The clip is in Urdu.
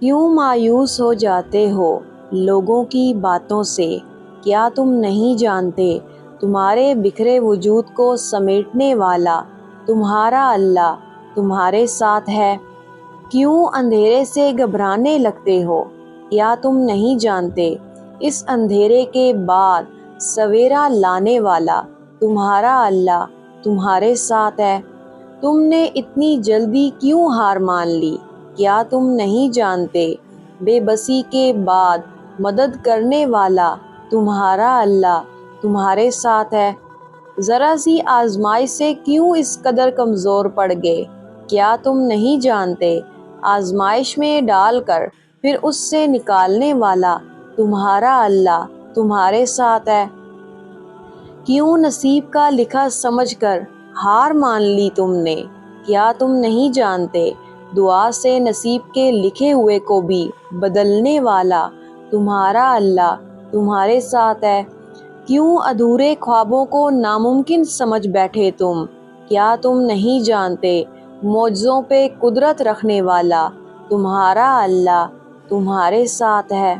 کیوں مایوس ہو جاتے ہو لوگوں کی باتوں سے؟ کیا تم نہیں جانتے تمہارے بکھرے وجود کو سمیٹنے والا تمہارا اللہ تمہارے ساتھ ہے؟ کیوں اندھیرے سے گھبرانے لگتے ہو؟ کیا تم نہیں جانتے اس اندھیرے کے بعد سویرا لانے والا تمہارا اللہ تمہارے ساتھ ہے؟ تم نے اتنی جلدی کیوں ہار مان لی؟ کیا تم نہیں جانتے بے بسی کے بعد مدد کرنے والا تمہارا اللہ تمہارے ساتھ ہے؟ ذرا سی آزمائش سے کیوں اس قدر کمزور پڑ گئے؟ کیا تم نہیں جانتے آزمائش میں ڈال کر پھر اس سے نکالنے والا تمہارا اللہ تمہارے ساتھ ہے؟ کیوں نصیب کا لکھا سمجھ کر ہار مان لی تم نے؟ کیا تم نہیں جانتے دعا سے نصیب کے لکھے ہوئے کو بھی بدلنے والا تمہارا اللہ تمہارے ساتھ ہے؟ کیوں ادھورے خوابوں کو ناممکن سمجھ بیٹھے تم؟ کیا تم نہیں جانتے معجزوں پہ قدرت رکھنے والا تمہارا اللہ تمہارے ساتھ ہے؟